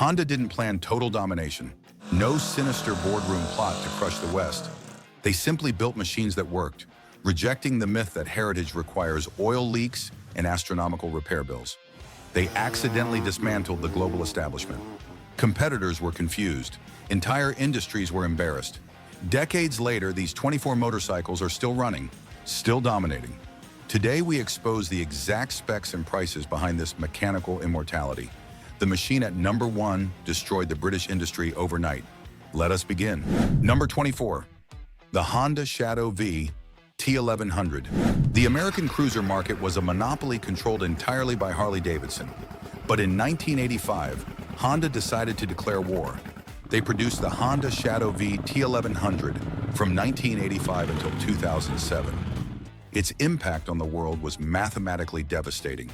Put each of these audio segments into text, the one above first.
Honda didn't plan total domination. No sinister boardroom plot to crush the West. They simply built machines that worked, rejecting the myth that heritage requires oil leaks and astronomical repair bills. They accidentally dismantled the global establishment. Competitors were confused. Entire industries were embarrassed. Decades later, these 24 motorcycles are still running, still dominating. Today, we expose the exact specs and prices behind this mechanical immortality. The machine at number 1 destroyed the British industry overnight. Let us begin. Number 24, the Honda Shadow V T1100. The American cruiser market was a monopoly controlled entirely by Harley-Davidson. But in 1985, Honda decided to declare war. They produced the Honda Shadow V T1100 from 1985 until 2007. Its impact on the world was mathematically devastating.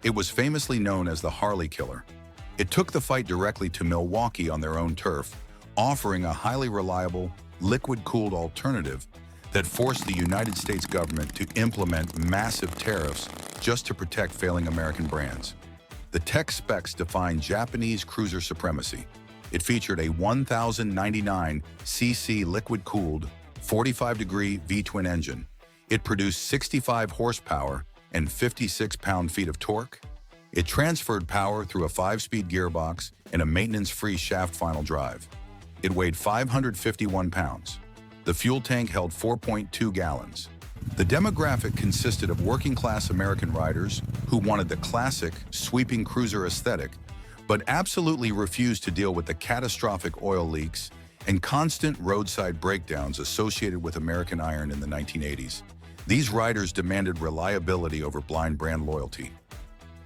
It was famously known as the Harley Killer. It took the fight directly to Milwaukee on their own turf, offering a highly reliable, liquid-cooled alternative that forced the United States government to implement massive tariffs just to protect failing American brands. The tech specs defined Japanese cruiser supremacy. It featured a 1,099cc liquid-cooled, 45-degree V-twin engine. It produced 65 horsepower and 56 pound-feet of torque. It transferred power through a 5-speed gearbox and a maintenance-free shaft final drive. It weighed 551 pounds. The fuel tank held 4.2 gallons. The demographic consisted of working-class American riders who wanted the classic, sweeping cruiser aesthetic, but absolutely refused to deal with the catastrophic oil leaks and constant roadside breakdowns associated with American iron in the 1980s. These riders demanded reliability over blind brand loyalty.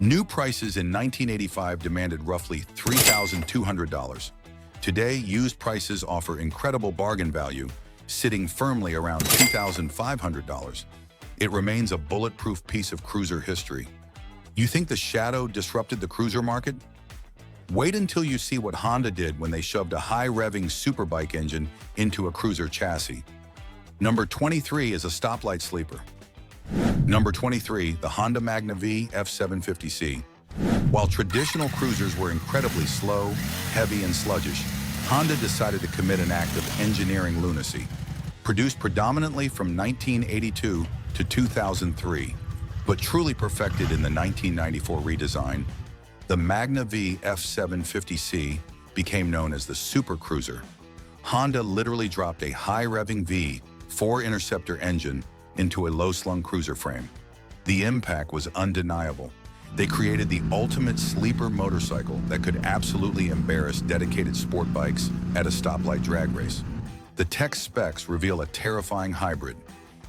New prices in 1985 demanded roughly $3,200. Today, used prices offer incredible bargain value, sitting firmly around $2,500. It remains a bulletproof piece of cruiser history. You think the Shadow disrupted the cruiser market? Wait until you see what Honda did when they shoved a high-revving superbike engine into a cruiser chassis. Number 23 is a stoplight sleeper. Number 23, the Honda Magna VF750C. While traditional cruisers were incredibly slow, heavy, and sluggish, Honda decided to commit an act of engineering lunacy. Produced predominantly from 1982 to 2003, but truly perfected in the 1994 redesign, the Magna VF750C became known as the Super Cruiser. Honda literally dropped a high-revving V4 Interceptor engine into a low-slung cruiser frame. The impact was undeniable. They created the ultimate sleeper motorcycle that could absolutely embarrass dedicated sport bikes at a stoplight drag race. The tech specs reveal a terrifying hybrid.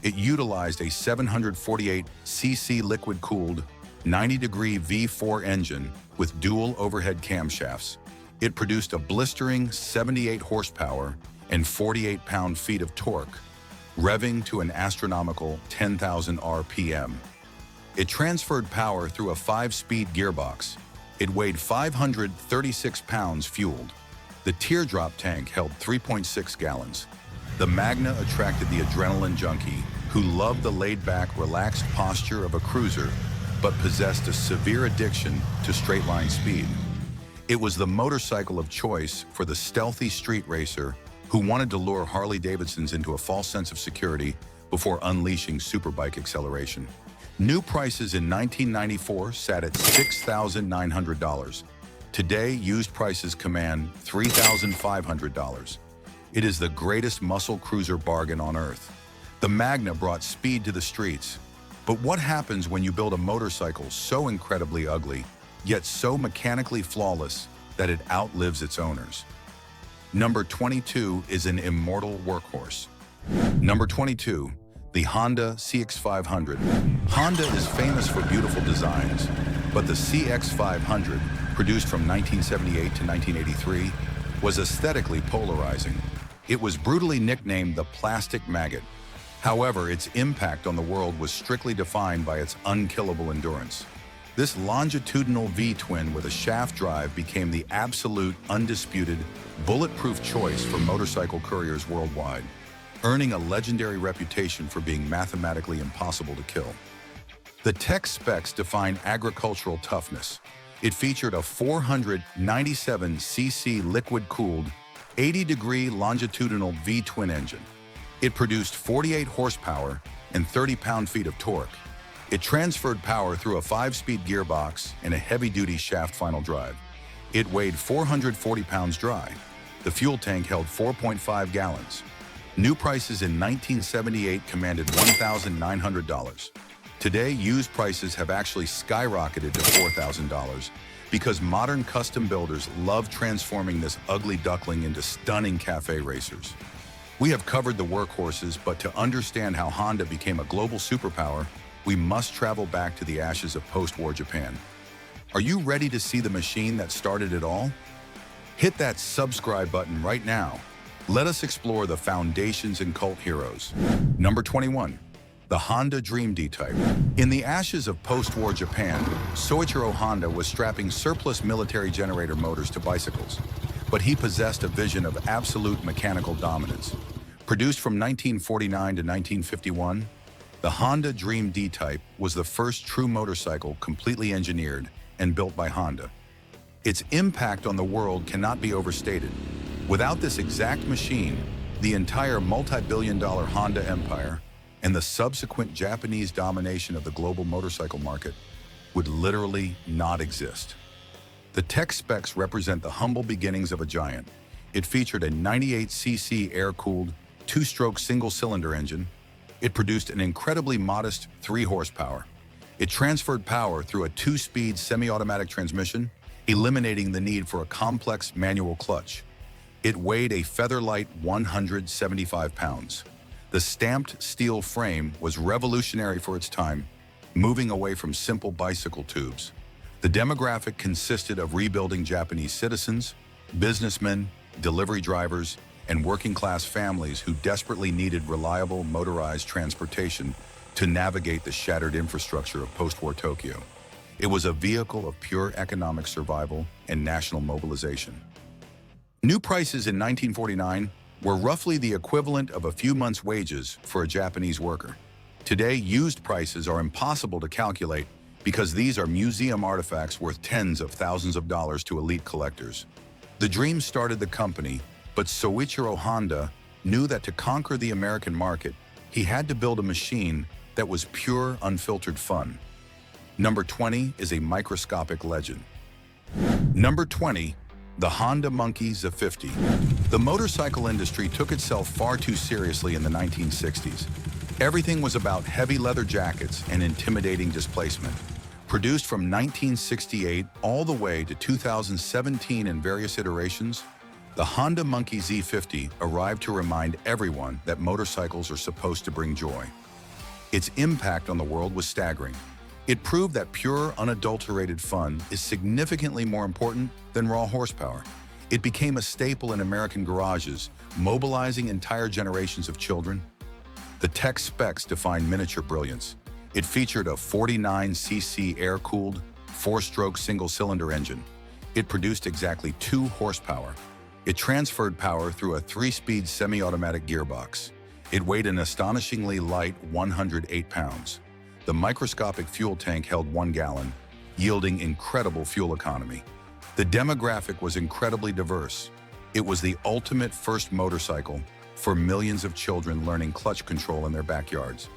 It utilized a 748cc liquid-cooled, 90-degree V4 engine with dual overhead camshafts. It produced a blistering 78 horsepower and 48 pound-feet of torque, revving to an astronomical 10,000 RPM. It transferred power through a 5-speed gearbox. It weighed 536 pounds fueled. The teardrop tank held 3.6 gallons. The Magna attracted the adrenaline junkie who loved the laid-back, relaxed posture of a cruiser, but possessed a severe addiction to straight-line speed. It was the motorcycle of choice for the stealthy street racer who wanted to lure Harley-Davidsons into a false sense of security before unleashing superbike acceleration. New prices in 1994 sat at $6,900. Today, used prices command $3,500. It is the greatest muscle cruiser bargain on earth. The Magna brought speed to the streets. But what happens when you build a motorcycle so incredibly ugly, yet so mechanically flawless that it outlives its owners? Number 22 is an immortal workhorse. Number 22, the Honda CX500. Honda is famous for beautiful designs, but the CX500, produced from 1978 to 1983, was aesthetically polarizing. It was brutally nicknamed the Plastic Maggot. However, its impact on the world was strictly defined by its unkillable endurance. This longitudinal V-twin with a shaft drive became the absolute, undisputed, bulletproof choice for motorcycle couriers worldwide, earning a legendary reputation for being mathematically impossible to kill. The tech specs define agricultural toughness. It featured a 497cc liquid-cooled, 80-degree longitudinal V-twin engine. It produced 48 horsepower and 30 pound-feet of torque. It transferred power through a 5-speed gearbox and a heavy-duty shaft final drive. It weighed 440 pounds dry. The fuel tank held 4.5 gallons. New prices in 1978 commanded $1,900. Today, used prices have actually skyrocketed to $4,000 because modern custom builders love transforming this ugly duckling into stunning cafe racers. We have covered the workhorses, but to understand how Honda became a global superpower, we must travel back to the ashes of post-war Japan. Are you ready to see the machine that started it all? Hit that subscribe button right now. Let us explore the foundations and cult heroes. Number 21. The Honda Dream D-Type. In the ashes of post-war Japan, Soichiro Honda was strapping surplus military generator motors to bicycles, but he possessed a vision of absolute mechanical dominance. Produced from 1949 to 1951, the Honda Dream D-Type was the first true motorcycle completely engineered and built by Honda. Its impact on the world cannot be overstated. Without this exact machine, the entire multi-billion-dollar Honda empire and the subsequent Japanese domination of the global motorcycle market would literally not exist. The tech specs represent the humble beginnings of a giant. It featured a 98cc air-cooled, 2-stroke single-cylinder engine. It produced an incredibly modest 3 horsepower. It transferred power through a 2-speed semi-automatic transmission, eliminating the need for a complex manual clutch. It weighed a feather-light 175 pounds. The stamped steel frame was revolutionary for its time, moving away from simple bicycle tubes. The demographic consisted of rebuilding Japanese citizens, businessmen, delivery drivers, and working-class families who desperately needed reliable motorized transportation to navigate the shattered infrastructure of post-war Tokyo. It was a vehicle of pure economic survival and national mobilization. New prices in 1949 were roughly the equivalent of a few months' wages for a Japanese worker. Today, used prices are impossible to calculate because these are museum artifacts worth tens of thousands of dollars to elite collectors. The Dream started the company, but Soichiro Honda knew that to conquer the American market, he had to build a machine that was pure, unfiltered fun. Number 20 is a microscopic legend. Number 20. The Honda Monkey Z50. The motorcycle industry took itself far too seriously in the 1960s. Everything was about heavy leather jackets and intimidating displacement. Produced from 1968 all the way to 2017 in various iterations, the Honda Monkey Z50 arrived to remind everyone that motorcycles are supposed to bring joy. Its impact on the world was staggering. It proved that pure, unadulterated fun is significantly more important than raw horsepower. It became a staple in American garages, mobilizing entire generations of children. The tech specs defined miniature brilliance. It featured a 49cc air-cooled, 4-stroke single-cylinder engine. It produced exactly 2 horsepower. It transferred power through a 3-speed semi-automatic gearbox. It weighed an astonishingly light 108 pounds. The microscopic fuel tank held 1 gallon, yielding incredible fuel economy. The demographic was incredibly diverse. It was the ultimate first motorcycle for millions of children learning clutch control in their backyards.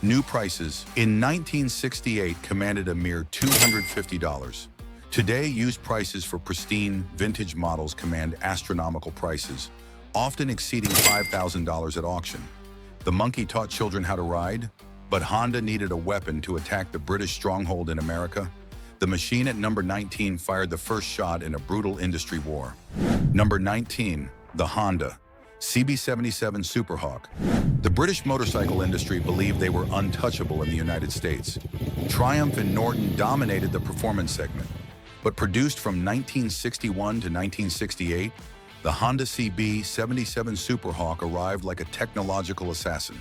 New prices in 1968 commanded a mere $250. Today, used prices for pristine, vintage models command astronomical prices, often exceeding $5,000 at auction. The Monkey taught children how to ride, but Honda needed a weapon to attack the British stronghold in America. The machine at number 19 fired the first shot in a brutal industry war. Number 19, the Honda CB750 Superhawk. The British motorcycle industry believed they were untouchable in the United States. Triumph and Norton dominated the performance segment, but produced from 1961 to 1968, the Honda CB750 Superhawk arrived like a technological assassin.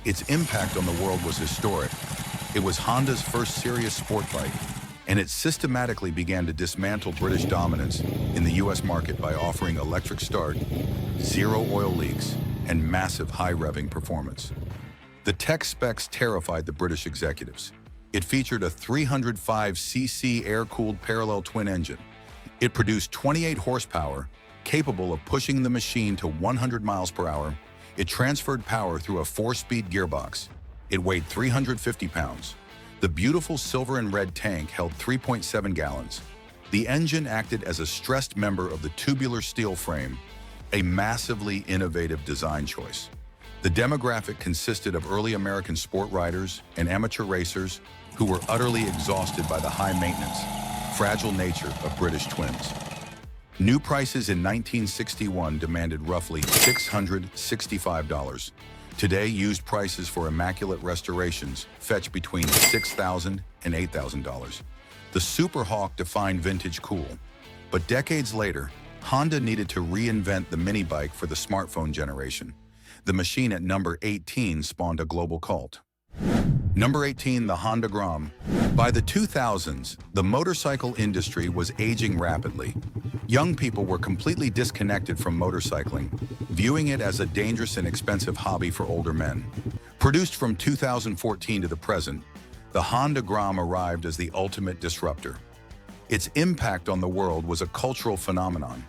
Its impact on the world was historic. It was Honda's first serious sport bike, and it systematically began to dismantle British dominance in the US market by offering electric start, 0 oil leaks, and massive high-revving performance. The tech specs terrified the British executives. It featured a 305cc air-cooled parallel twin engine. It produced 28 horsepower, capable of pushing the machine to 100 miles per hour. It transferred power through a 4-speed gearbox. It weighed 350 pounds. The beautiful silver and red tank held 3.7 gallons. The engine acted as a stressed member of the tubular steel frame, a massively innovative design choice. The demographic consisted of early American sport riders and amateur racers who were utterly exhausted by the high-maintenance, fragile nature of British twins. New prices in 1961 demanded roughly $665. Today, used prices for immaculate restorations fetch between $6,000 and $8,000. The Superhawk defined vintage cool, but decades later, Honda needed to reinvent the mini bike for the smartphone generation. The machine at number 18 spawned a global cult. Number 18, the Honda Grom. By the 2000s, the motorcycle industry was aging rapidly. Young people were completely disconnected from motorcycling, viewing it as a dangerous and expensive hobby for older men. Produced from 2014 to the present, the Honda Grom arrived as the ultimate disruptor. Its impact on the world was a cultural phenomenon.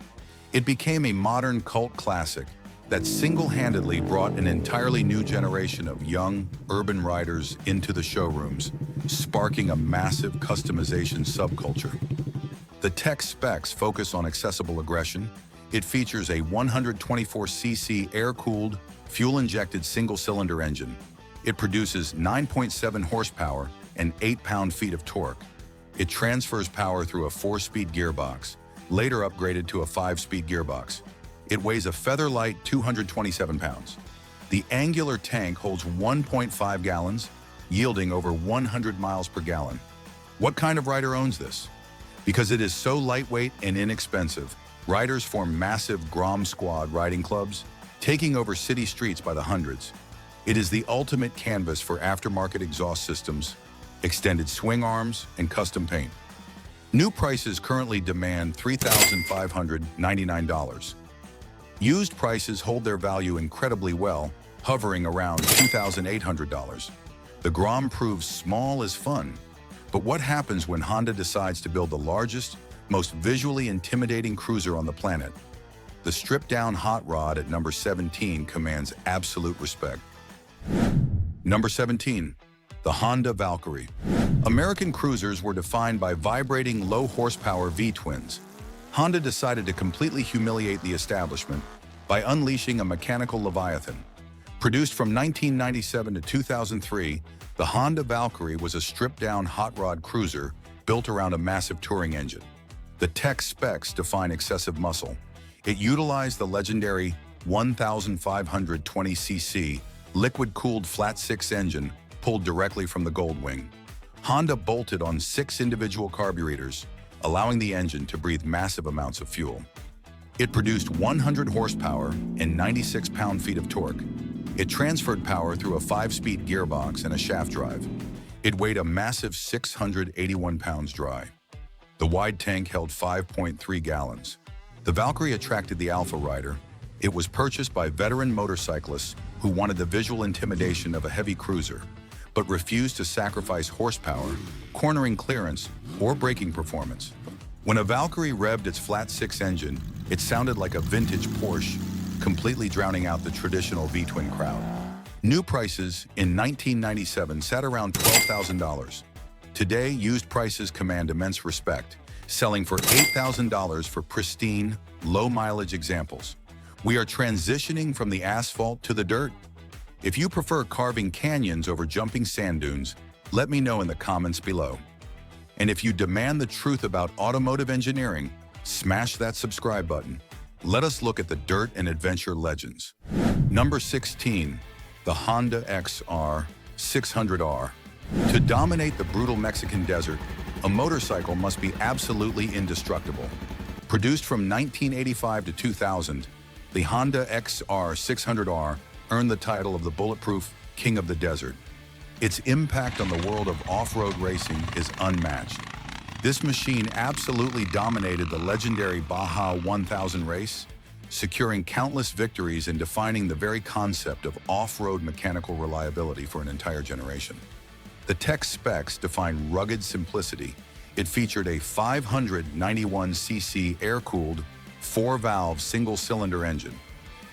It became a modern cult classic that single-handedly brought an entirely new generation of young, urban riders into the showrooms, sparking a massive customization subculture. The tech specs focus on accessible aggression. It features a 124cc air-cooled, fuel-injected single-cylinder engine. It produces 9.7 horsepower and 8 pound-feet of torque. It transfers power through a 4-speed gearbox, later upgraded to a 5-speed gearbox. It weighs a feather-light 227 pounds. The angular tank holds 1.5 gallons, yielding over 100 miles per gallon. What kind of rider owns this? Because it is so lightweight and inexpensive, riders form massive Grom squad riding clubs, taking over city streets by the hundreds. It is the ultimate canvas for aftermarket exhaust systems, extended swing arms, and custom paint. New prices currently demand $3,599. Used prices hold their value incredibly well, hovering around $2,800. The Grom proves small is fun, but what happens when Honda decides to build the largest, most visually intimidating cruiser on the planet? The stripped-down hot rod at number 17 commands absolute respect. Number 17. The Honda Valkyrie. American cruisers were defined by vibrating low-horsepower V-twins. Honda decided to completely humiliate the establishment by unleashing a mechanical leviathan. Produced from 1997 to 2003, the Honda Valkyrie was a stripped-down hot rod cruiser built around a massive touring engine. The tech specs define excessive muscle. It utilized the legendary 1,520cc liquid-cooled flat-six engine pulled directly from the Goldwing. Honda bolted on 6 individual carburetors, allowing the engine to breathe massive amounts of fuel. It produced 100 horsepower and 96 pound-feet of torque. It transferred power through a 5-speed gearbox and a shaft drive. It weighed a massive 681 pounds dry. The wide tank held 5.3 gallons. The Valkyrie attracted the alpha rider. It was purchased by veteran motorcyclists who wanted the visual intimidation of a heavy cruiser, but refused to sacrifice horsepower, cornering clearance, or braking performance. When a Valkyrie revved its flat-six engine, it sounded like a vintage Porsche, completely drowning out the traditional V-twin crowd. New prices in 1997 sat around $12,000. Today, used prices command immense respect, selling for $8,000 for pristine, low-mileage examples. We are transitioning from the asphalt to the dirt. If you prefer carving canyons over jumping sand dunes, let me know in the comments below. And if you demand the truth about automotive engineering, smash that subscribe button. Let us look at the dirt and adventure legends. Number 16. The Honda XR600R. To dominate the brutal Mexican desert, a motorcycle must be absolutely indestructible. Produced from 1985 to 2000, the Honda XR600R earned the title of the bulletproof King of the Desert. Its impact on the world of off-road racing is unmatched. This machine absolutely dominated the legendary Baja 1000 race, securing countless victories and defining the very concept of off-road mechanical reliability for an entire generation. The tech specs define rugged simplicity. It featured a 591cc air-cooled, 4-valve single-cylinder engine.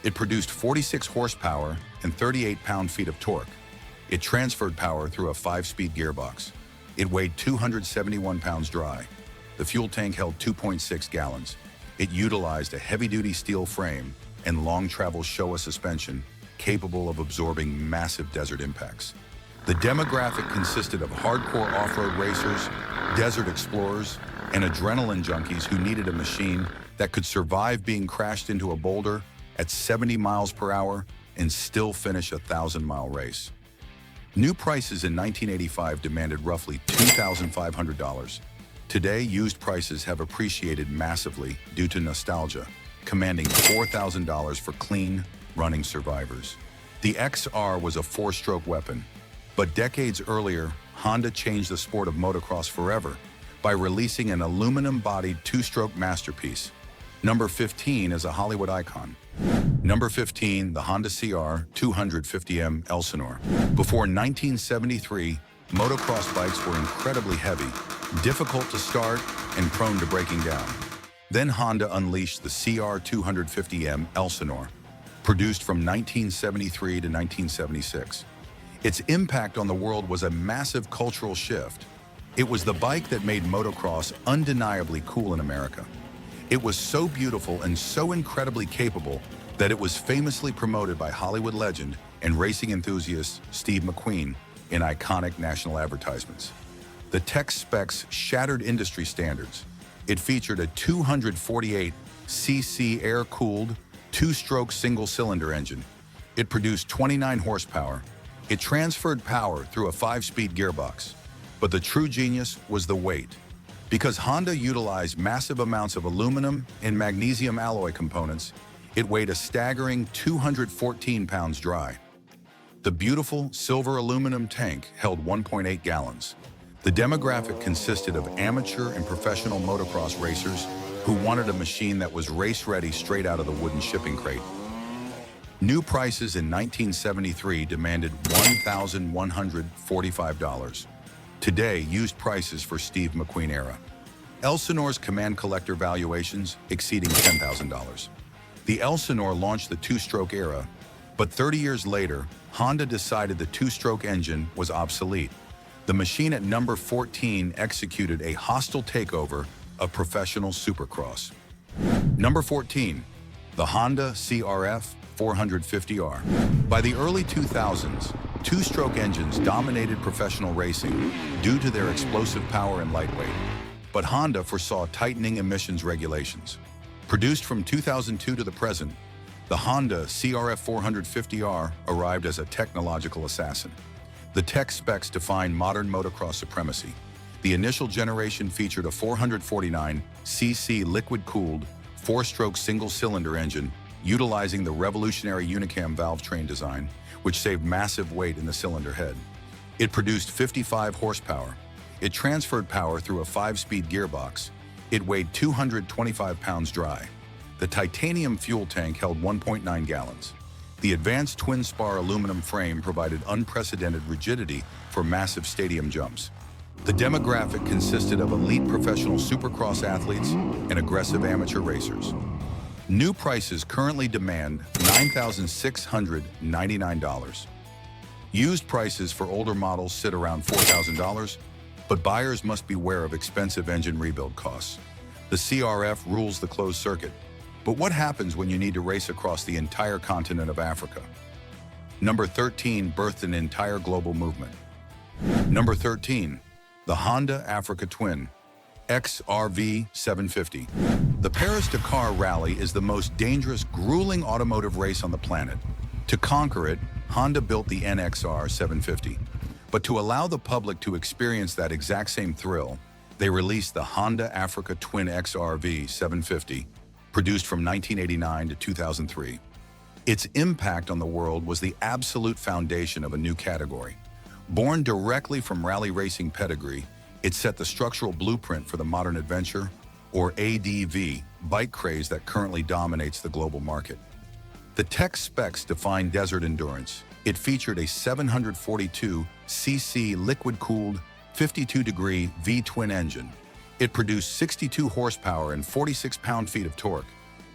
It produced 46 horsepower and 38 pound-feet of torque. It transferred power through a 5-speed gearbox. It weighed 271 pounds dry. The fuel tank held 2.6 gallons. It utilized a heavy-duty steel frame and long-travel Showa suspension capable of absorbing massive desert impacts. The demographic consisted of hardcore off-road racers, desert explorers, and adrenaline junkies who needed a machine that could survive being crashed into a boulder at 70 miles per hour and still finish a 1,000-mile race. New prices in 1985 demanded roughly $2,500. Today, used prices have appreciated massively due to nostalgia, commanding $4,000 for clean, running survivors. The XR was a 4-stroke weapon, but decades earlier, Honda changed the sport of motocross forever by releasing an aluminum-bodied 2-stroke masterpiece. Number 15 is a Hollywood icon. Number 15, the Honda CR250M Elsinore. Before 1973, motocross bikes were incredibly heavy, difficult to start, and prone to breaking down. Then Honda unleashed the CR250M Elsinore, produced from 1973 to 1976. Its impact on the world was a massive cultural shift. It was the bike that made motocross undeniably cool in America. It was so beautiful and so incredibly capable that it was famously promoted by Hollywood legend and racing enthusiast Steve McQueen in iconic national advertisements. The tech specs shattered industry standards. It featured a 248cc air-cooled, 2-stroke single-cylinder engine. It produced 29 horsepower. It transferred power through a 5-speed gearbox. But the true genius was the weight. Because Honda utilized massive amounts of aluminum and magnesium alloy components, it weighed a staggering 214 pounds dry. The beautiful silver aluminum tank held 1.8 gallons. The demographic consisted of amateur and professional motocross racers who wanted a machine that was race-ready straight out of the wooden shipping crate. New prices in 1973 demanded $1,145. Today, used prices for Steve McQueen era. Elsinore's command collector valuations exceeding $10,000. The Elsinore launched the 2-stroke era, but 30 years later, Honda decided the 2-stroke engine was obsolete. The machine at number 14 executed a hostile takeover of professional supercross. Number 14, the Honda CRF450R. By the early 2000s, 2-stroke engines dominated professional racing due to their explosive power and lightweight. But Honda foresaw tightening emissions regulations. Produced from 2002 to the present, the Honda CRF450R arrived as a technological assassin. The tech specs define modern motocross supremacy. The initial generation featured a 449cc liquid-cooled, 4-stroke single-cylinder engine utilizing the revolutionary Unicam valve train design, which saved massive weight in the cylinder head. It produced 55 horsepower. It transferred power through a 5-speed gearbox. It weighed 225 pounds dry. The titanium fuel tank held 1.9 gallons. The advanced twin-spar aluminum frame provided unprecedented rigidity for massive stadium jumps. The demographic consisted of elite professional supercross athletes and aggressive amateur racers. New prices currently demand $9,699. Used prices for older models sit around $4,000, but buyers must beware of expensive engine rebuild costs. The CRF rules the closed circuit. But what happens when you need to race across the entire continent of Africa? Number 13 birthed an entire global movement. Number 13, the Honda Africa Twin XRV750. The Paris-Dakar Rally is the most dangerous, grueling automotive race on the planet. To conquer it, Honda built the NXR750. But to allow the public to experience that exact same thrill, they released the Honda Africa Twin XRV750, produced from 1989 to 2003. Its impact on the world was the absolute foundation of a new category. Born directly from rally racing pedigree, it set the structural blueprint for the modern adventure, or ADV, bike craze that currently dominates the global market. The tech specs define desert endurance. It featured a 742cc liquid-cooled 52-degree V-twin engine. It produced 62 horsepower and 46 pound-feet of torque.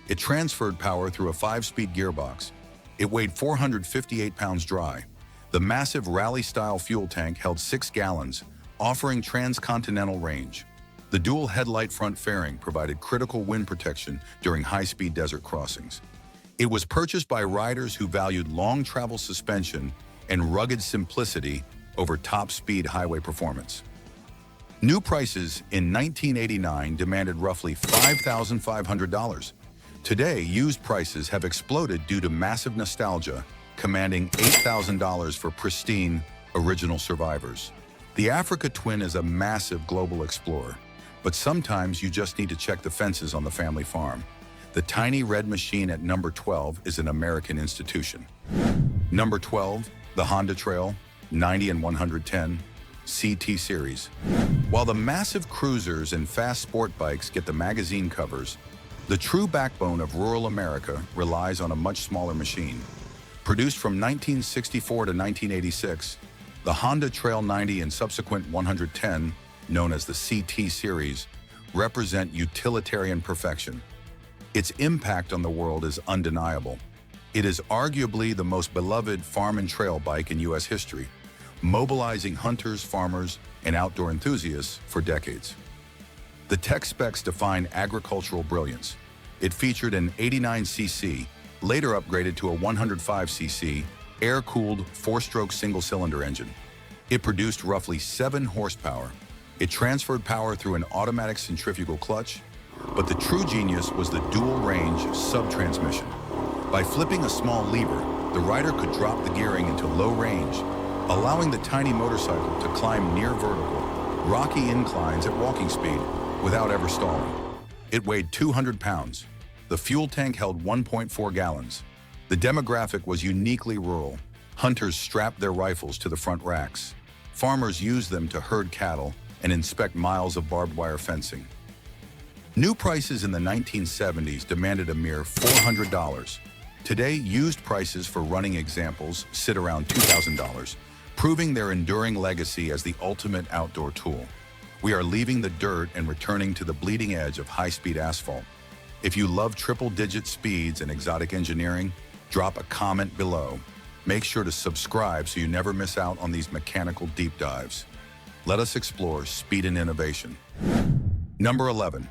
It transferred power through a 5-speed gearbox. It weighed 458 pounds dry. The massive rally-style fuel tank held 6 gallons, offering transcontinental range. The dual headlight front fairing provided critical wind protection during high-speed desert crossings. It was purchased by riders who valued long travel suspension and rugged simplicity over top-speed highway performance. New prices in 1989 demanded roughly $5,500. Today, used prices have exploded due to massive nostalgia, commanding $8,000 for pristine, original survivors. The Africa Twin is a massive global explorer, but sometimes you just need to check the fences on the family farm. The tiny red machine at number 12 is an American institution. Number 12, the Honda Trail 90 and 110 CT Series. While the massive cruisers and fast sport bikes get the magazine covers, the true backbone of rural America relies on a much smaller machine. Produced from 1964 to 1986, the Honda Trail 90 and subsequent 110, known as the CT Series, represent utilitarian perfection. Its impact on the world is undeniable. It is arguably the most beloved farm and trail bike in U.S. history, mobilizing hunters, farmers, and outdoor enthusiasts for decades. The tech specs define agricultural brilliance. It featured an 89cc, later upgraded to a 105cc, air-cooled 4-stroke single-cylinder engine. It produced roughly 7 horsepower. It transferred power through an automatic centrifugal clutch, but the true genius was the dual-range sub-transmission. By flipping a small lever, the rider could drop the gearing into low range, allowing the tiny motorcycle to climb near vertical, rocky inclines at walking speed without ever stalling. It weighed 200 pounds. The fuel tank held 1.4 gallons. The demographic was uniquely rural. Hunters strapped their rifles to the front racks. Farmers used them to herd cattle and inspect miles of barbed wire fencing. New prices in the 1970s demanded a mere $400. Today, used prices for running examples sit around $2,000, proving their enduring legacy as the ultimate outdoor tool. We are leaving the dirt and returning to the bleeding edge of high-speed asphalt. If you love triple-digit speeds and exotic engineering, drop a comment below. Make sure to subscribe so you never miss out on these mechanical deep dives. Let us explore speed and innovation. Number 11.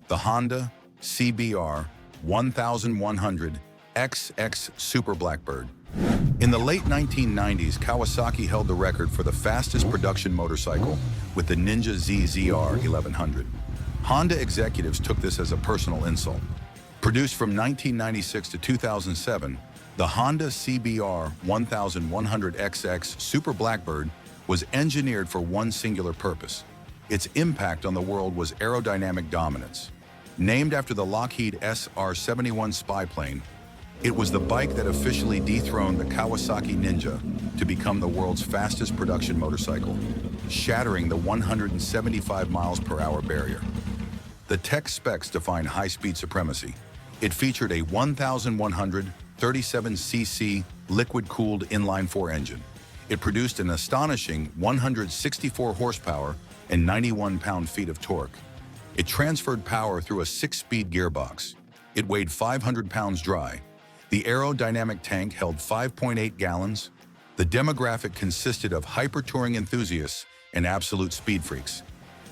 The Honda CBR1100XX Super Blackbird. In the late 1990s, Kawasaki held the record for the fastest production motorcycle with the Ninja ZR1100. Honda executives took this as a personal insult. Produced from 1996 to 2007, the Honda CBR1100XX Super Blackbird was engineered for one singular purpose. Its impact on the world was aerodynamic dominance. Named after the Lockheed SR-71 spy plane, it was the bike that officially dethroned the Kawasaki Ninja to become the world's fastest production motorcycle, shattering the 175 miles per hour barrier. The tech specs define high-speed supremacy. It featured a 1,137cc liquid-cooled inline-4 engine. It produced an astonishing 164 horsepower and 91 pound-feet of torque. It transferred power through a 6-speed gearbox. It weighed 500 pounds dry. The aerodynamic tank held 5.8 gallons. The demographic consisted of hyper-touring enthusiasts and absolute speed freaks.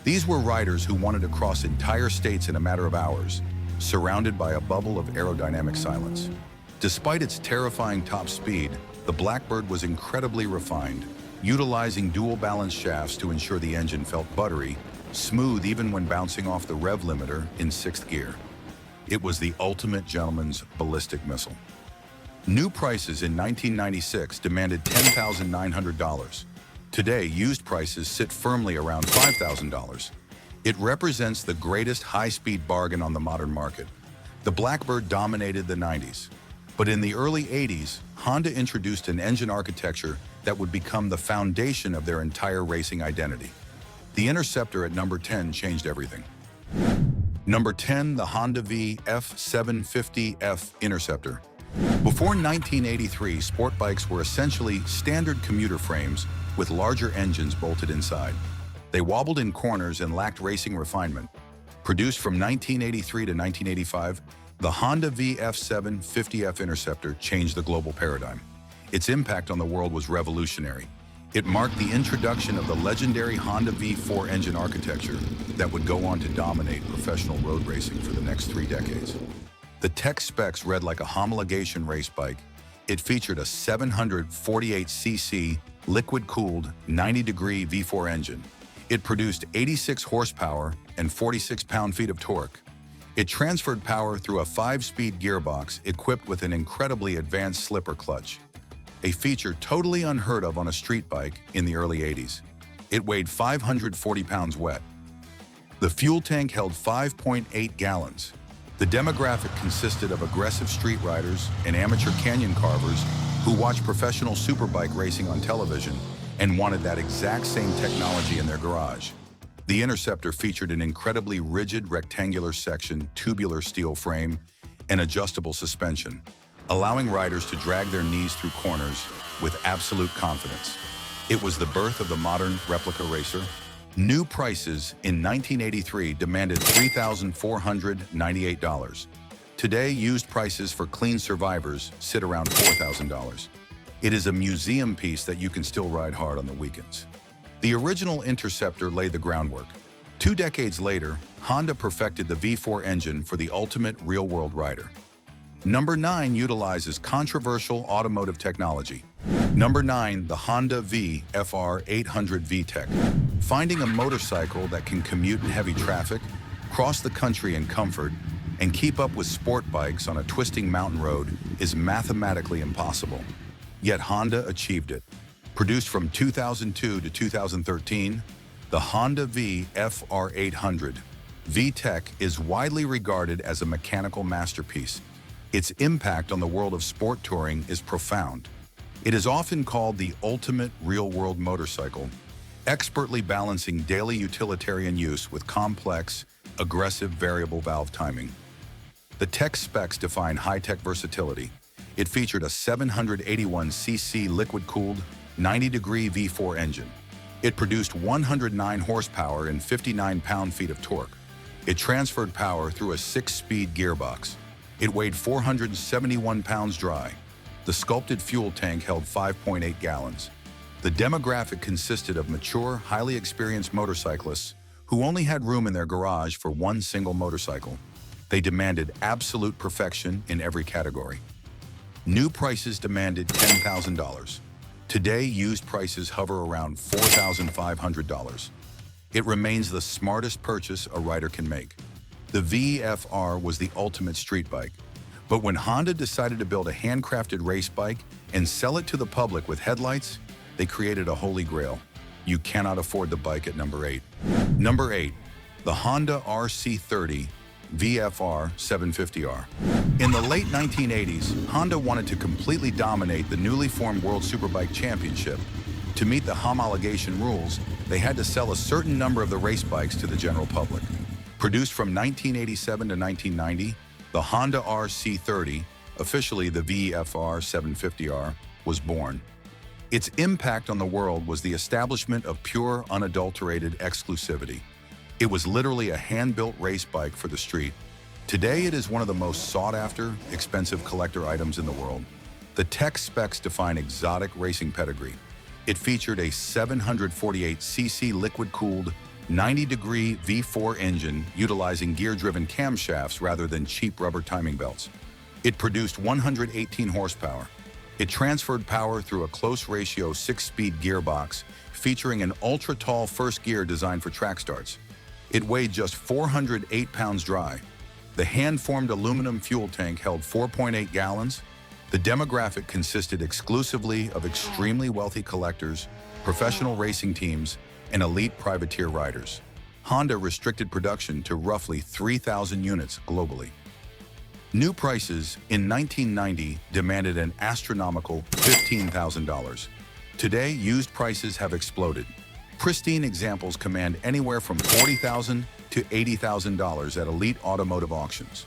These were riders who wanted to cross entire states in a matter of hours, surrounded by a bubble of aerodynamic silence. Despite its terrifying top speed, the Blackbird was incredibly refined, utilizing dual-balance shafts to ensure the engine felt buttery, smooth even when bouncing off the rev limiter in 6th gear. It was the ultimate gentleman's ballistic missile. New prices in 1996 demanded $10,900. Today, used prices sit firmly around $5,000. It represents the greatest high-speed bargain on the modern market. The Blackbird dominated the 90s. But in the early 80s, Honda introduced an engine architecture that would become the foundation of their entire racing identity. The Interceptor at number 10 changed everything. Number 10, the Honda VF750F Interceptor. Before 1983, sport bikes were essentially standard commuter frames with larger engines bolted inside. They wobbled in corners and lacked racing refinement. Produced from 1983 to 1985, the Honda VF750F Interceptor changed the global paradigm. Its impact on the world was revolutionary. It marked the introduction of the legendary Honda V4 engine architecture that would go on to dominate professional road racing for the next 3 decades. The tech specs read like a homologation race bike. It featured a 748cc liquid-cooled 90-degree V4 engine. It produced 86 horsepower and 46 pound-feet of torque. It transferred power through a 5-speed gearbox equipped with an incredibly advanced slipper clutch, a feature totally unheard of on a street bike in the early 80s. It weighed 540 pounds wet. The fuel tank held 5.8 gallons. The demographic consisted of aggressive street riders and amateur canyon carvers who watched professional superbike racing on television and wanted that exact same technology in their garage. The Interceptor featured an incredibly rigid rectangular section, tubular steel frame, and adjustable suspension, allowing riders to drag their knees through corners with absolute confidence. It was the birth of the modern replica racer. New prices in 1983 demanded $3,498. Today, used prices for clean survivors sit around $4,000. It is a museum piece that you can still ride hard on the weekends. The original Interceptor laid the groundwork. 2 decades later, Honda perfected the V4 engine for the ultimate real-world rider. Number 9 utilizes controversial automotive technology. Number 9, the Honda XR600R VTEC. Finding a motorcycle that can commute in heavy traffic, cross the country in comfort, and keep up with sport bikes on a twisting mountain road is mathematically impossible. Yet Honda achieved it. Produced from 2002 to 2013, the Honda XR600R VTEC is widely regarded as a mechanical masterpiece. Its impact on the world of sport touring is profound. It is often called the ultimate real-world motorcycle, expertly balancing daily utilitarian use with complex, aggressive variable valve timing. The tech specs define high-tech versatility. It featured a 781cc liquid-cooled 90-degree V4 engine. It produced 109 horsepower and 59 pound-feet of torque. It transferred power through a 6-speed gearbox. It weighed 471 pounds dry. The sculpted fuel tank held 5.8 gallons. The demographic consisted of mature, highly experienced motorcyclists who only had room in their garage for one single motorcycle. They demanded absolute perfection in every category. New prices demanded $10,000. Today, used prices hover around $4,500. It remains the smartest purchase a rider can make. The VFR was the ultimate street bike. But when Honda decided to build a handcrafted race bike and sell it to the public with headlights, they created a holy grail. You cannot afford the bike at number 8. Number 8, the Honda RC30 VF750R. In the late 1980s, Honda wanted to completely dominate the newly formed World Superbike Championship. To meet the homologation rules, they had to sell a certain number of the race bikes to the general public. Produced from 1987 to 1990, the Honda RC30, officially the VF750R, was born. Its impact on the world was the establishment of pure, unadulterated exclusivity. It was literally a hand-built race bike for the street. Today, it is one of the most sought-after, expensive collector items in the world. The tech specs define exotic racing pedigree. It featured a 748cc liquid-cooled, 90-degree V4 engine utilizing gear-driven camshafts rather than cheap rubber timing belts. It produced 118 horsepower. It transferred power through a close-ratio 6-speed gearbox featuring an ultra-tall first gear designed for track starts. It weighed just 408 pounds dry. The hand-formed aluminum fuel tank held 4.8 gallons. The demographic consisted exclusively of extremely wealthy collectors, professional racing teams, and elite privateer riders. Honda restricted production to roughly 3,000 units globally. New prices in 1990 demanded an astronomical $15,000. Today, used prices have exploded. Pristine examples command anywhere from $40,000 to $80,000 at elite automotive auctions.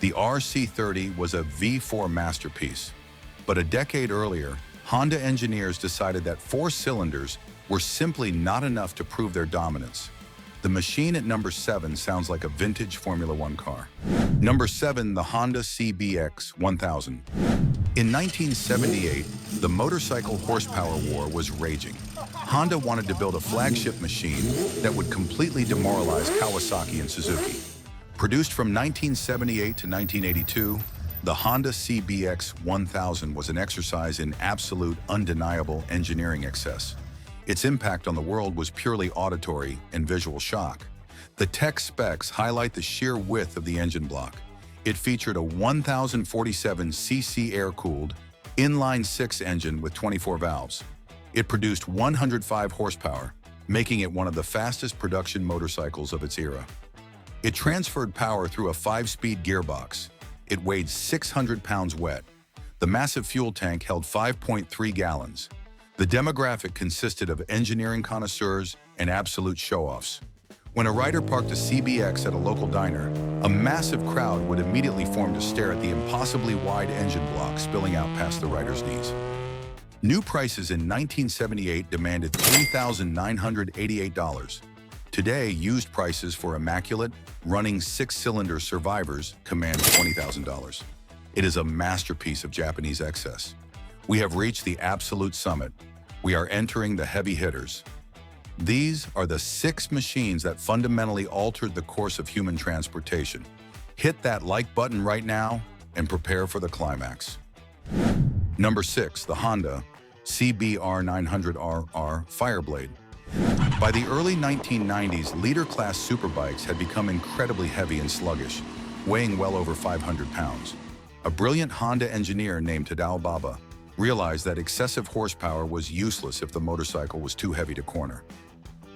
The RC30 was a V4 masterpiece, but a decade earlier, Honda engineers decided that 4 cylinders were simply not enough to prove their dominance. The machine at number 7 sounds like a vintage Formula One car. Number 7, the Honda CBX1000. In 1978, the motorcycle horsepower war was raging. Honda wanted to build a flagship machine that would completely demoralize Kawasaki and Suzuki. Produced from 1978 to 1982, the Honda CBX1000 was an exercise in absolute, undeniable engineering excess. Its impact on the world was purely auditory and visual shock. The tech specs highlight the sheer width of the engine block. It featured a 1,047cc air-cooled, inline-6 engine with 24 valves. It produced 105 horsepower, making it one of the fastest production motorcycles of its era. It transferred power through a 5-speed gearbox. It weighed 600 pounds wet. The massive fuel tank held 5.3 gallons. The demographic consisted of engineering connoisseurs and absolute show-offs. When a rider parked a CBX at a local diner, a massive crowd would immediately form to stare at the impossibly wide engine block spilling out past the rider's knees. New prices in 1978 demanded $3,988. Today, used prices for immaculate, running 6-cylinder survivors command $20,000. It is a masterpiece of Japanese excess. We have reached the absolute summit. We are entering the heavy hitters. These are the 6 machines that fundamentally altered the course of human transportation. Hit that like button right now and prepare for the climax. Number 6, the Honda CBR900RR Fireblade. By the early 1990s, leader-class superbikes had become incredibly heavy and sluggish, weighing well over 500 pounds. A brilliant Honda engineer named Tadao Baba realized that excessive horsepower was useless if the motorcycle was too heavy to corner.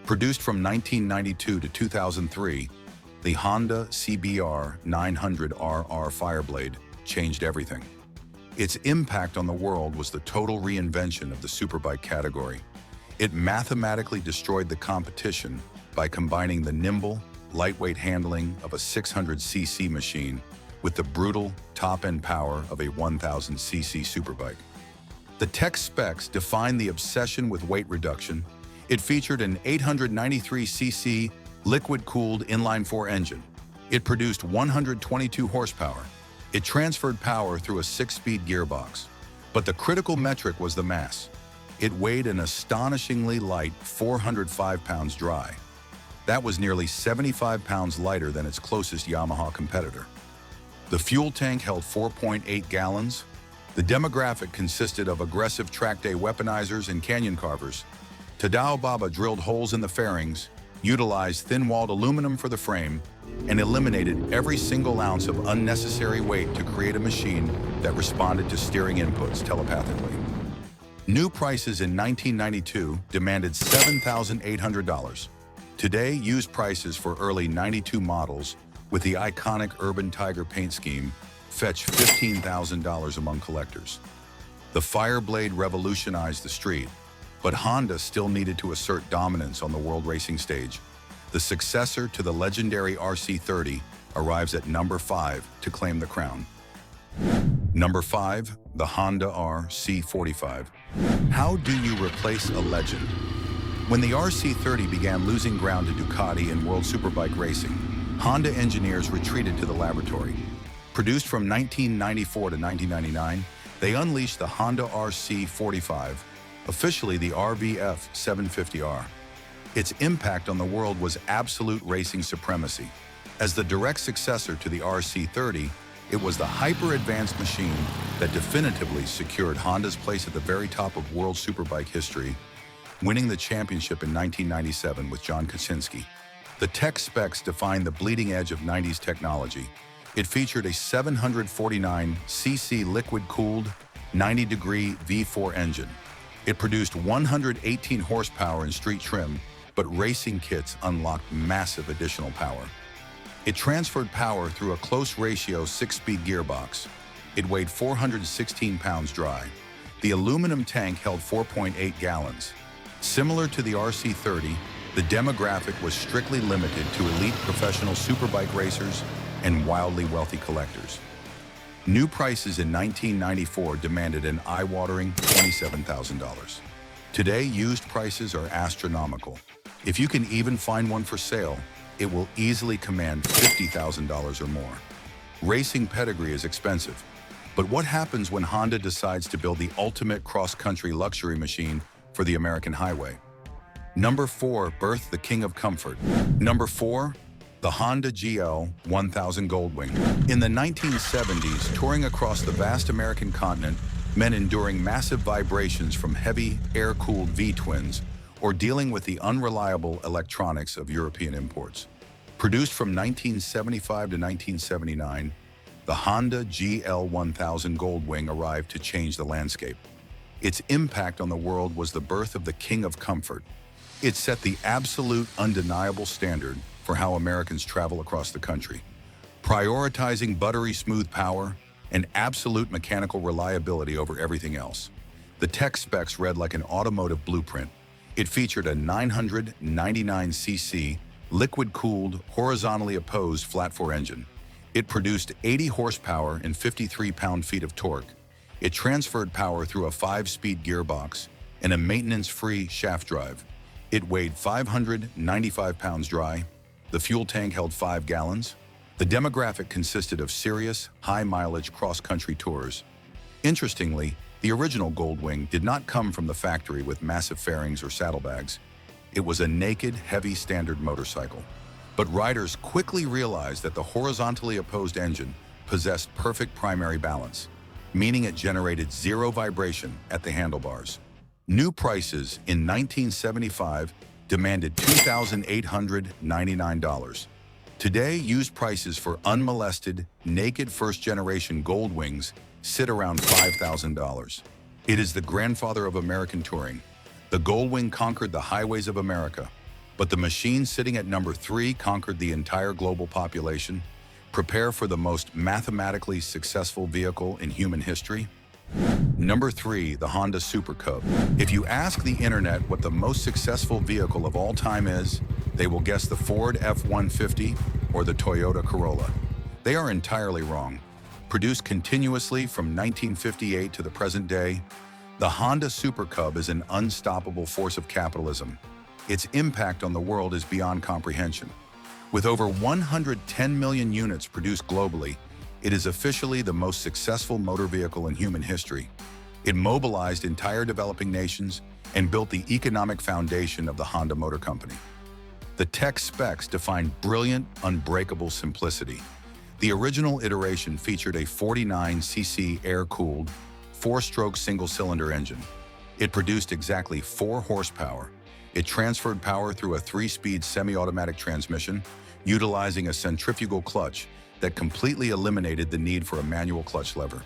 Produced from 1992 to 2003, the Honda CBR900RR Fireblade changed everything. Its impact on the world was the total reinvention of the superbike category. It mathematically destroyed the competition by combining the nimble, lightweight handling of a 600cc machine with the brutal, top-end power of a 1,000cc superbike. The tech specs defined the obsession with weight reduction. It featured an 893cc liquid-cooled inline-4 engine. It produced 122 horsepower. It transferred power through a 6-speed gearbox. But the critical metric was the mass. It weighed an astonishingly light 405 pounds dry. That was nearly 75 pounds lighter than its closest Yamaha competitor. The fuel tank held 4.8 gallons. The demographic consisted of aggressive track day weaponizers and canyon carvers. Tadao Baba drilled holes in the fairings, utilized thin-walled aluminum for the frame, and eliminated every single ounce of unnecessary weight to create a machine that responded to steering inputs telepathically. New prices in 1992 demanded $7,800. Today, used prices for early 92 models with the iconic Urban Tiger paint scheme fetch $15,000 among collectors. The Fireblade revolutionized the street, but Honda still needed to assert dominance on the world racing stage. The successor to the legendary RC30 arrives at number 5 to claim the crown. Number 5, the Honda RC45. How do you replace a legend? When the RC30 began losing ground to Ducati in World Superbike racing, Honda engineers retreated to the laboratory. Produced from 1994 to 1999, they unleashed the Honda RC45, officially the VF750R. Its impact on the world was absolute racing supremacy. As the direct successor to the RC30, it was the hyper-advanced machine that definitively secured Honda's place at the very top of world superbike history, winning the championship in 1997 with John Kaczynski. The tech specs defined the bleeding edge of 90s technology. It featured a 749cc liquid-cooled, 90-degree V4 engine. It produced 118 horsepower in street trim, but racing kits unlocked massive additional power. It transferred power through a close-ratio 6-speed gearbox. It weighed 416 pounds dry. The aluminum tank held 4.8 gallons. Similar to the RC30, the demographic was strictly limited to elite professional superbike racers and wildly wealthy collectors. New prices in 1994 demanded an eye-watering $27,000. Today, used prices are astronomical. If you can even find one for sale, it will easily command $50,000 or more. Racing pedigree is expensive, but what happens when Honda decides to build the ultimate cross-country luxury machine for the American highway? Number 4, birthed the king of comfort. Number 4, the Honda GL1000 Goldwing. In the 1970s, touring across the vast American continent meant enduring massive vibrations from heavy, air-cooled V-twins or dealing with the unreliable electronics of European imports. Produced from 1975 to 1979, the Honda GL1000 Goldwing arrived to change the landscape. Its impact on the world was the birth of the king of comfort. It set the absolute, undeniable standard for how Americans travel across the country, prioritizing buttery smooth power and absolute mechanical reliability over everything else. The tech specs read like an automotive blueprint. It featured a 999cc, liquid-cooled, horizontally opposed flat-four engine. It produced 80 horsepower and 53 pound-feet of torque. It transferred power through a 5-speed gearbox and a maintenance-free shaft drive. It weighed 595 pounds dry. The fuel tank held 5 gallons. The demographic consisted of serious, high-mileage cross-country tours. Interestingly, the original Goldwing did not come from the factory with massive fairings or saddlebags. It was a naked, heavy standard motorcycle. But riders quickly realized that the horizontally opposed engine possessed perfect primary balance, meaning it generated zero vibration at the handlebars. New prices in 1975 demanded $2,899. Today, used prices for unmolested, naked first-generation Goldwings sit around $5,000. It is the grandfather of American touring. The Goldwing conquered the highways of America, but the machine sitting at number 3 conquered the entire global population. Prepare for the most mathematically successful vehicle in human history. Number 3, the Honda Super Cub. If you ask the internet what the most successful vehicle of all time is, they will guess the Ford F-150 or the Toyota Corolla. They are entirely wrong. Produced continuously from 1958 to the present day, the Honda Super Cub is an unstoppable force of capitalism. Its impact on the world is beyond comprehension. With over 110 million units produced globally, it is officially the most successful motor vehicle in human history. It mobilized entire developing nations and built the economic foundation of the Honda Motor Company. The tech specs define brilliant, unbreakable simplicity. The original iteration featured a 49cc air-cooled, 4-stroke single-cylinder engine. It produced exactly 4 horsepower. It transferred power through a 3-speed semi-automatic transmission, utilizing a centrifugal clutch that completely eliminated the need for a manual clutch lever.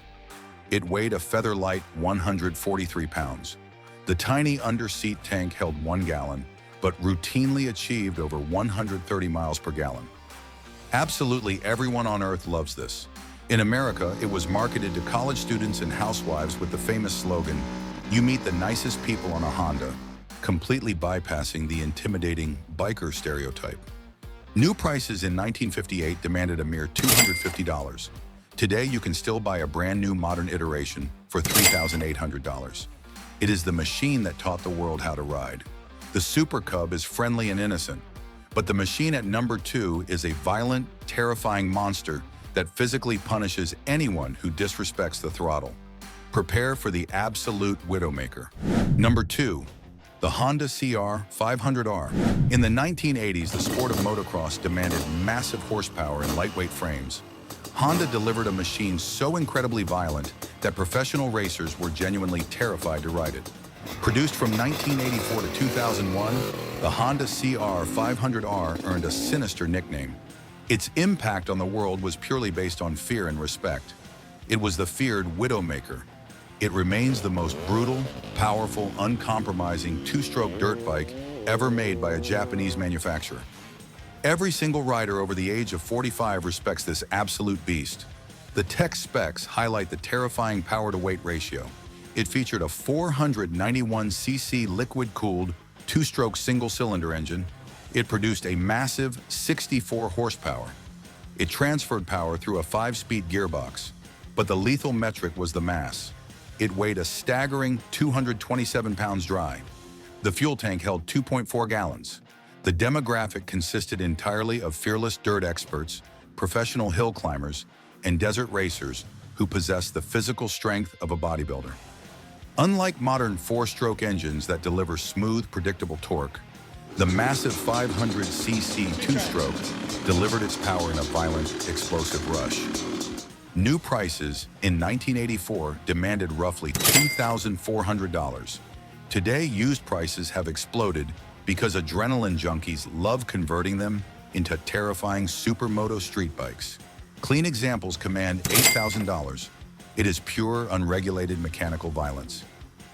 It weighed a feather-light 143 pounds. The tiny under-seat tank held 1 gallon, but routinely achieved over 130 miles per gallon. Absolutely everyone on Earth loves this. In America, it was marketed to college students and housewives with the famous slogan, "You meet the nicest people on a Honda," completely bypassing the intimidating biker stereotype. New prices in 1958 demanded a mere $250. Today, you can still buy a brand new modern iteration for $3,800. It is the machine that taught the world how to ride. The Super Cub is friendly and innocent, but the machine at number 2 is a violent, terrifying monster that physically punishes anyone who disrespects the throttle. Prepare for the absolute widowmaker. Number 2. The Honda CR500R. In the 1980s, the sport of motocross demanded massive horsepower and lightweight frames. Honda delivered a machine so incredibly violent that professional racers were genuinely terrified to ride it. Produced from 1984 to 2001, the Honda CR500R earned a sinister nickname. Its impact on the world was purely based on fear and respect. It was the feared widowmaker. It remains the most brutal, powerful, uncompromising 2-stroke dirt bike ever made by a Japanese manufacturer. Every single rider over the age of 45 respects this absolute beast. The tech specs highlight the terrifying power-to-weight ratio. It featured a 491cc liquid-cooled 2-stroke single-cylinder engine. It produced a massive 64 horsepower. It transferred power through a 5-speed gearbox, but the lethal metric was the mass. It weighed a staggering 227 pounds dry. The fuel tank held 2.4 gallons. The demographic consisted entirely of fearless dirt experts, professional hill climbers, and desert racers who possessed the physical strength of a bodybuilder. Unlike modern 4-stroke engines that deliver smooth, predictable torque, the massive 500cc 2-stroke delivered its power in a violent, explosive rush. New prices in 1984 demanded roughly $2,400. Today, used prices have exploded because adrenaline junkies love converting them into terrifying supermoto street bikes. Clean examples command $8,000. It is pure, unregulated mechanical violence.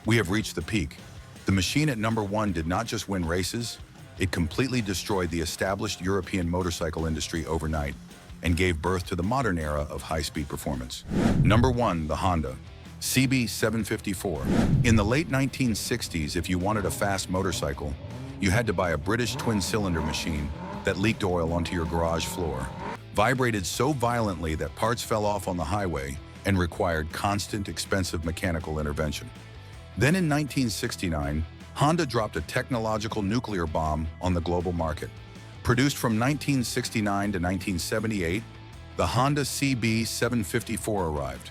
We have reached the peak. The machine at number 1 did not just win races, it completely destroyed the established European motorcycle industry overnight and gave birth to the modern era of high-speed performance. Number 1, the Honda CB750. In the late 1960s, if you wanted a fast motorcycle, you had to buy a British twin-cylinder machine that leaked oil onto your garage floor, vibrated so violently that parts fell off on the highway, and required constant, expensive mechanical intervention. Then in 1969, Honda dropped a technological nuclear bomb on the global market. Produced from 1969 to 1978, the Honda CB750 arrived.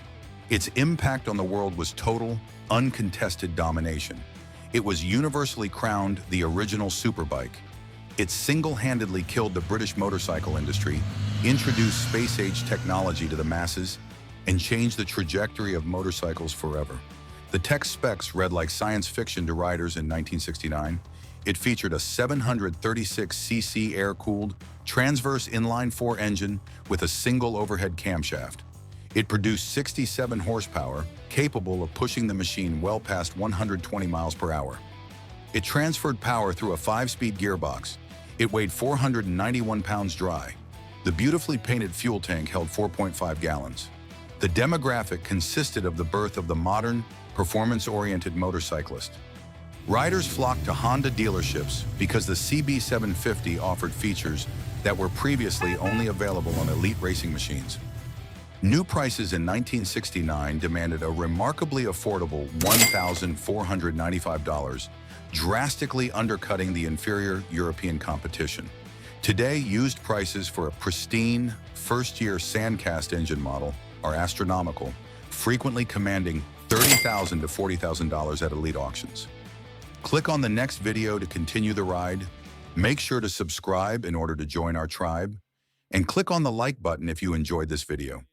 Its impact on the world was total, uncontested domination. It was universally crowned the original superbike. It single-handedly killed the British motorcycle industry, introduced space-age technology to the masses, and changed the trajectory of motorcycles forever. The tech specs read like science fiction to riders in 1969. It featured a 736cc air-cooled, transverse inline-4 engine with a single overhead camshaft. It produced 67 horsepower, capable of pushing the machine well past 120 miles per hour. It transferred power through a 5-speed gearbox. It weighed 491 pounds dry. The beautifully painted fuel tank held 4.5 gallons. The demographic consisted of the birth of the modern, performance-oriented motorcyclist. Riders flocked to Honda dealerships because the CB750 offered features that were previously only available on elite racing machines. New prices in 1969 demanded a remarkably affordable $1,495, drastically undercutting the inferior European competition. Today, used prices for a pristine, first-year Sandcast engine model are astronomical, frequently commanding $30,000 to $40,000 at elite auctions. Click on the next video to continue the ride. Make sure to subscribe in order to join our tribe, and click on the like button if you enjoyed this video.